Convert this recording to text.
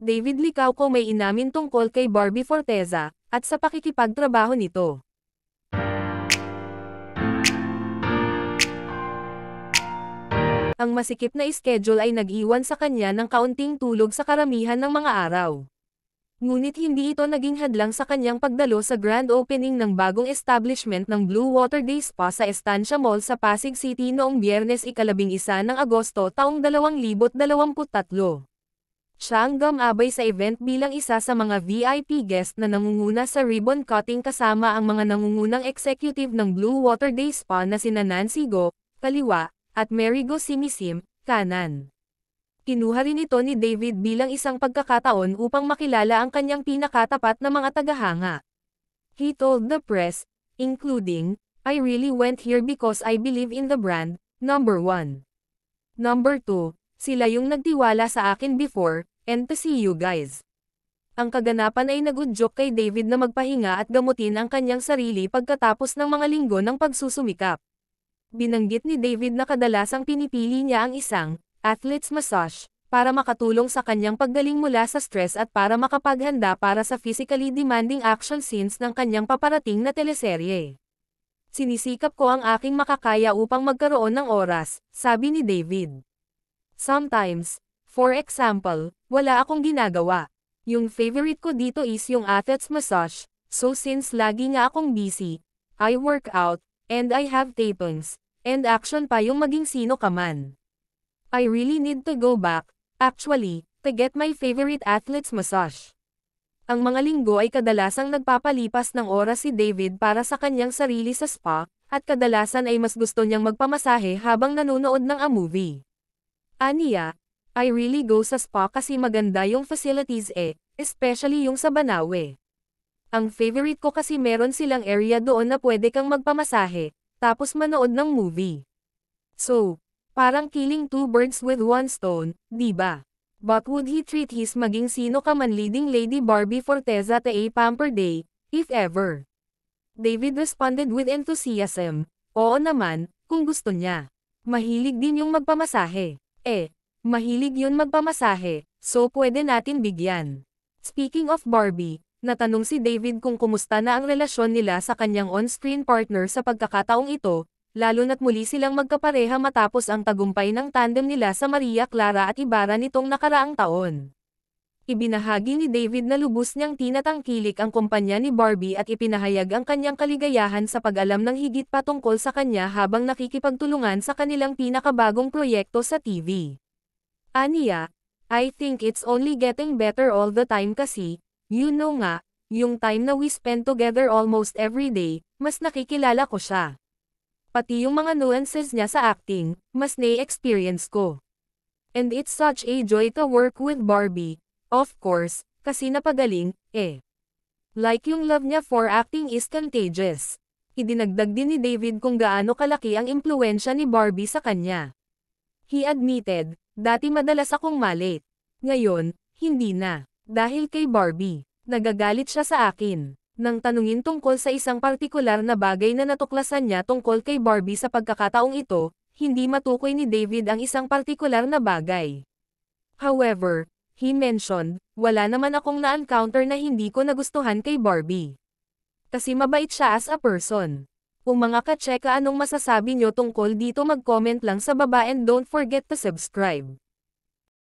David Licauco may inamin tungkol kay Barbie Forteza, at sa pakikipagtrabaho nito. Ang masikip na schedule ay nag-iwan sa kanya ng kaunting tulog sa karamihan ng mga araw. Ngunit hindi ito naging hadlang sa kanyang pagdalo sa grand opening ng bagong establishment ng Blue Water Day Spa sa Estancia Mall sa Pasig City noong Biyernes 11 ng Agosto taong 2023. Siya ang gumabay sa event bilang isa sa mga VIP guest na nangunguna sa ribbon cutting kasama ang mga nangungunang executive ng Blue Water Day Spa na sina Nancy Go, kaliwa, at Mary Go Simisim, kanan. Kinuha rin ito ni David bilang isang pagkakataon upang makilala ang kanyang pinakatapat na mga tagahanga. He told the press, including, "I really went here because I believe in the brand, number 1. Number 2, sila yung nagtiwala sa akin before, and to see you guys." Ang kaganapan ay nagudyok kay David na magpahinga at gamutin ang kanyang sarili pagkatapos ng mga linggo ng pagsusumikap. Binanggit ni David na kadalasang pinipili niya ang isang athlete's massage para makatulong sa kanyang paggaling mula sa stress at para makapaghanda para sa physically demanding action scenes ng kanyang paparating na teleserye. "Sinisikap ko ang aking makakaya upang magkaroon ng oras," sabi ni David. "Sometimes, for example, wala akong ginagawa. Yung favorite ko dito is yung athlete's massage, so since lagi nga akong busy, I work out, and I have tapings, and action pa yung maging sino ka man. I really need to go back, actually, to get my favorite athlete's massage." Ang mga linggo ay kadalasang nagpapalipas ng oras si David para sa kanyang sarili sa spa, at kadalasan ay mas gusto niyang magpamasahe habang nanonood ng a movie. Aniya, "I really go sa spa kasi maganda yung facilities especially yung sa Banawe. Ang favorite ko kasi meron silang area doon na pwede kang magpamasahe, tapos manood ng movie. So, parang killing two birds with one stone, di ba? But would he treat his maging sino ka man leading lady Barbie Forteza to a pamper day, if ever?" David responded with enthusiasm, "Oo naman, kung gusto niya. Mahilig din yung magpamasahe. Mahilig yun magpamasahe, so pwede natin bigyan." Speaking of Barbie, natanong si David kung kumusta na ang relasyon nila sa kanyang on-screen partner sa pagkakataong ito, lalo na't muli silang magkapareha matapos ang tagumpay ng tandem nila sa Maria Clara at Ibarra nitong nakaraang taon. Ibinahagi ni David na lubos niyang tinatangkilik ang kumpanya ni Barbie at ipinahayag ang kanyang kaligayahan sa pag-alam ng higit pa tungkol sa kanya habang nakikipagtulungan sa kanilang pinakabagong proyekto sa TV. Aniya, "I think it's only getting better all the time kasi, you know nga, yung time na we spend together almost every day, mas nakikilala ko siya. Pati yung mga nuances niya sa acting, mas na-experience ko. And it's such a joy to work with Barbie, of course, kasi napagaling, like yung love niya for acting is contagious." Idinagdag din ni David kung gaano kalaki ang impluwensya ni Barbie sa kanya. He admitted, "Dati madalas akong malate. Ngayon, hindi na. Dahil kay Barbie, nagagalit siya sa akin." Nang tanungin tungkol sa isang partikular na bagay na natuklasan niya tungkol kay Barbie sa pagkakataong ito, hindi matukoy ni David ang isang partikular na bagay. However, he mentioned, "Wala naman akong na-encounter na hindi ko nagustuhan kay Barbie. Kasi mabait siya as a person." Kung mga ka-cheka anong masasabi nyo tungkol dito mag-comment lang sa baba and don't forget to subscribe.